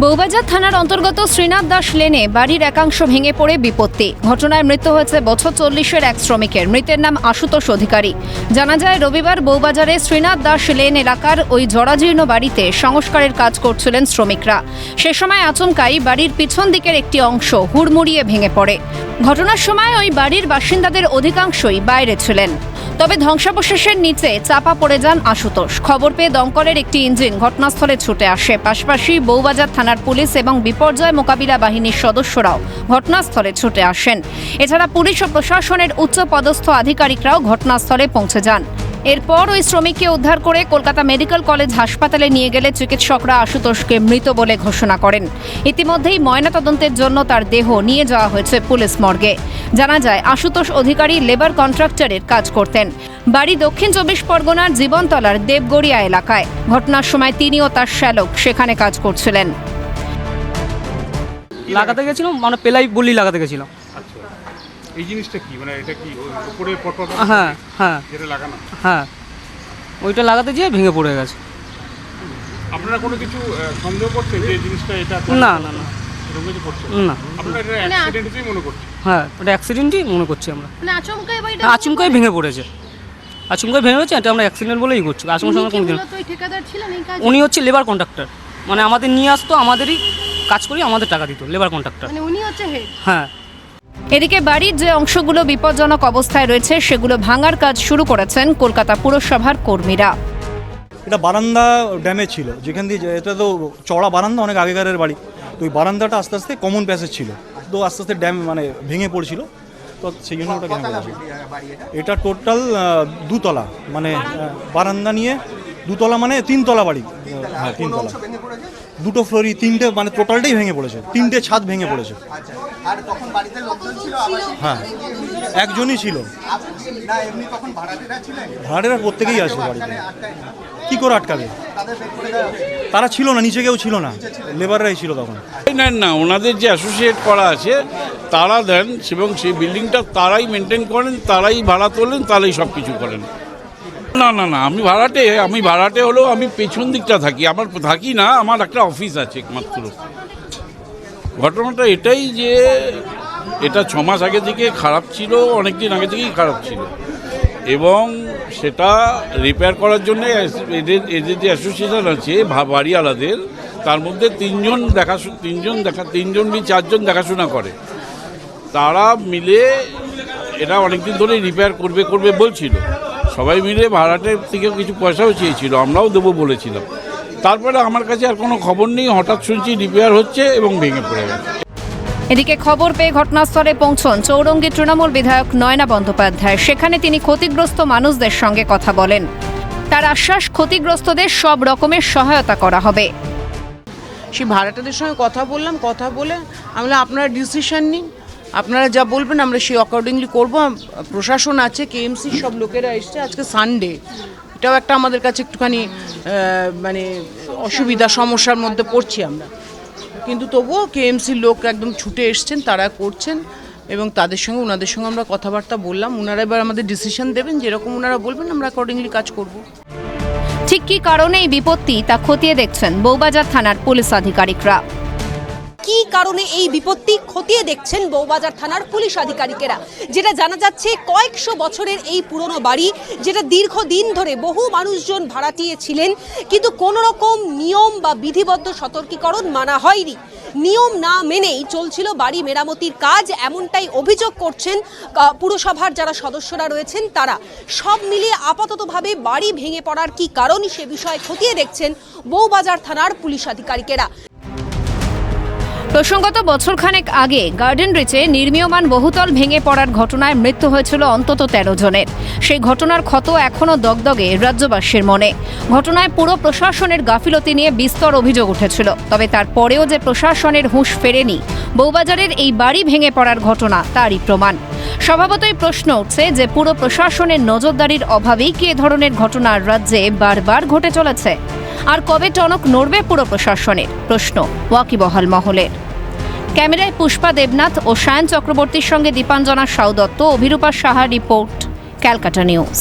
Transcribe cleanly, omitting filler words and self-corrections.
বউবাজার থানার অন্তর্গত শ্রীনাথ দাস লেনে বাড়ির একাংশ ভেঙে পড়ে বিপত্তি। ঘটনায় মৃত্যু হয়েছে বছর 40-এর এক শ্রমিকের। মৃতের নাম আশুতোষ অধিকারী। জানা যায় রবিবার বউবাজারে শ্রীনাথ দাস লেন এলাকার ওই জরাজীর্ণ বাড়িতে সংস্কারের কাজ করছিলেন শ্রমিকরা। সে সময় আচমকাই বাড়ির পিছন দিকের একটি অংশ হুড়মুড়িয়ে ভেঙে পড়ে। ঘটনার সময় ওই বাড়ির বাসিন্দাদের অধিকাংশই বাইরে ছিলেন। তবে ধ্বংসাবশেষের নিচে চাপা পড়ে যান আশুতোষ। খবর পেয়ে দমকলের একটি ইঞ্জিন ঘটনাস্থলে ছুটে আসে। পাশাপাশি বউবাজার থানার পুলিশ এবং বিপর্যয় মোকাবিলা বাহিনীর সদস্যরাও ঘটনাস্থলে ছুটে আসেন। এছাড়া পুলিশ ও প্রশাসনের উচ্চপদস্থ আধিকারিকরাও ঘটনাস্থলে পৌঁছে যান। এরপর ওই শ্রমিককে উদ্ধার করে কলকাতা মেডিকেল কলেজ হাসপাতালে নিয়ে গেলে চিকিৎসকরা আশুতোষকে মৃত বলে ঘোষণা করেন। ইতিমধ্যেই ময়নাতদন্তের জন্য তার দেহ নিয়ে যাওয়া হয়েছে পুলিশ মর্গে। জানা যায় আশুতোষ অধিকারী লেবার কন্ট্রাক্টরের কাজ করতেন। বাড়ি দক্ষিণ 24 পরগনার জীবনতলার দেবগড়িয়া এলাকায়। ঘটনার সময় তিনি ও তার শ্যালক সেখানে কাজ করছিলেন। লাগাতে গেছিলাম, মানে পেলাই বলি লাগাতে গেছিলাম। এই জিনিসটা কি, মানে এটা কি উপরে পটপট? হ্যাঁ হ্যাঁ যেটা লাগানো, হ্যাঁ ওইটা লাগাতে যেয়ে ভেঙে পড়ে গেছে। আপনারা কোনো কিছু সন্দেহ করছেন যে এই জিনিসটা এটা? না না না এরকম কিছু করছেন না, আপনারা এটা অ্যাক্সিডেন্টই মনে করছেন? হ্যাঁ ওটা অ্যাক্সিডেন্টই মনে করছি আমরা। আচমকাই ভেঙে পড়েছে, আচমকাই ভেঙে পড়েছে, এটা আমরা অ্যাক্সিডেন্ট বলেই করছি। আচমকা কোনো দিন উনি হচ্ছে লেবার কন্ট্রাক্টর, মানে আমাদের নিয়ে আসতো, আমাদেরই কাজ করি, আমাদের টাকা দিত, লেবার কন্ট্রাক্টর। উনি হচ্ছে হেড। হ্যাঁ। এদিকে বাড়ির যে অংশগুলো বিপজ্জনক অবস্থায় রয়েছে সেগুলো ভাঙার কাজ শুরু করেছেন কলকাতা পুরসভার কর্মীরা। এটা বারান্দা ড্যামেজ ছিল, যেখান দিয়ে এটা তো চড়া বারান্দা, অনেক আগেকারের বাড়ি, তো ওই বারান্দাটা আস্তে আস্তে কমন প্যাসেজ ছিল, তো আস্তে আস্তে ড্যাম মানে ভেঙে পড়ছিল, তো সেই জন্য ওটা ভেঙে পড়েছে। এটা টোটাল 2 তলা, মানে বারান্দা নিয়ে 2 তলা, মানে 3 তলা বাড়ি। হ্যাঁ 3 তলা, 2টো ফ্লোরই, 3টে, মানে টোটালটাই ভেঙে পড়েছে, 3টে ছাদ ভেঙে পড়েছে। আর তখন বাড়িতে লোকজন ছিল? হ্যাঁ একজনই ছিল। না এমনি তখন ভাড়াটেরা ছিলেন? ভাড়াটেরা প্রত্যেকেই আছে বাড়িতে। কি করে আটকাবে? তারা ছিল না, নিচে কেউ ছিল না, লেবাররাই ছিল তখন। নেন না, ওনাদের যে অ্যাসোসিয়েট করা আছে তারা দেন, এবং সেই বিল্ডিংটা তারাই মেনটেন করেন, তারাই ভাড়া তোলেন, তারাই সব কিছু করেন। না না না, আমি ভাড়াটে হলেও আমি পেছন দিকটা থাকি, আমার থাকি না, আমার একটা অফিস আছে একমাত্র। ঘটনাটা এটাই যে এটা 6 মাস আগে থেকে খারাপ ছিল, অনেক দিন আগে থেকেই খারাপ ছিল, এবং সেটা রিপেয়ার করার জন্য এদের যে অ্যাসোসিয়েশন আছে বাড়িওয়ালাদের, তার মধ্যে 4জন দেখাশোনা করে। তারা মিলে এটা অনেকদিন ধরে রিপেয়ার করবে বলছিল। সবাই মিলে ভাড়াটের থেকে কিছু পয়সাও চেয়েছিল, আমরাও দেবো বলেছিলাম। তারপরে আমার কাছে আর কোনো খবর নেই, হঠাৎ শুনছি রিপেয়ার হচ্ছে এবং ভেঙে পড়ে গেছে। এদিকে খবর পেয়ে ঘটনাস্থলে পৌঁছন চৌরঙ্গী তৃণমূল বিধায়ক নয়না বন্দ্যোপাধ্যায়। সেখানে তিনি ক্ষতিগ্রস্ত মানুষদের সঙ্গে কথা বলেন। তার আশ্বাস, ক্ষতিগ্রস্তদের সব রকমের সহায়তা করা হবে। সেই ভাড়াটাদের সঙ্গে কথা বললাম, কথা বলে আমি বললাম আপনারা ডিসিশন নিন, আপনারা যা বলবেন আমরা সেই অ্যাকর্ডিংলি করবো। প্রশাসন আছে, কেএমসি সব লোকেরা এসছে। আজকে সানডে, এটাও একটা আমাদের কাছে একটুখানি মানে অসুবিধা, সমস্যার মধ্যে পড়ছি আমরা, কিন্তু তবুও কেএমসির লোক একদম ছুটে এসছেন, তারা করছেন, এবং ওনাদের সঙ্গে আমরা কথাবার্তা বললাম। ওনারা এবার আমাদের ডিসিশন দেবেন, যেরকম ওনারা বলবেন আমরা অ্যাকর্ডিংলি কাজ করব। ঠিক কী কারণে এই বিপত্তি তা খতিয়ে দেখছেন বউবাজার থানার পুলিশ আধিকারিকরা। কি কারণে এই বিপত্তি খতিয়ে দেখছেন বউবাজার থানার পুলিশ আধিকারিকেরা। যেটা জানা যাচ্ছে, কয়েকশো বছরের এই পুরনো বাড়ি, যেটা দীর্ঘদিন ধরে বহু মানুষজন ভাড়াটিয়ে ছিলেন, কিন্তু কোনো রকম নিয়ম বা বিধিবদ্ধ সতর্কীকরণ মানা হয়নি। নিয়ম না মেনেই চলছিল বাড়ি মেরামতির কাজ, এমনটাই অভিযোগ করছেন পুরসভার যারা সদস্যরা রয়েছেন তারা। সব মিলিয়ে আপাততভাবে বাড়ি ভেঙে পড়ার কি কারণ সে বিষয়ে খতিয়ে দেখছেন বউবাজার থানার পুলিশ আধিকারিকেরা। প্রসঙ্গত বছরখানেক আগে গার্ডেন রিচে নির্মীয়মান বহুতল ভেঙে পড়ার ঘটনায় মৃত্যু হয়েছিল অন্তত 13 জনের। সেই ঘটনার ক্ষত এখনও দগদগে রাজ্যবাসীর মনে। ঘটনায় পুরো প্রশাসনের গাফিলতি নিয়ে বিস্তর অভিযোগ উঠেছিল। তবে তারপরেও যে প্রশাসনের হুঁশ ফেরেনি বউবাজারের এই বাড়ি ভেঙে পড়ার ঘটনা, তারই প্রমাণ। স্বভাবতই প্রশ্ন উঠছে যে পুরো প্রশাসনের নজরদারির অভাবেই কি এ ধরনের ঘটনা রাজ্যে বারবার ঘটে চলেছে? আর কবে টনক নড়বে পুরো প্রশাসনের? প্রশ্ন ওয়াকিবহাল মহলের। ক্যামেরায় পুষ্পা দেবনাথ ও সায়ন চক্রবর্তীর সঙ্গে দীপাঞ্জনা সাউ দত্ত, অভিরূপা সাহা রিপোর্ট, ক্যালকাটা নিউজ।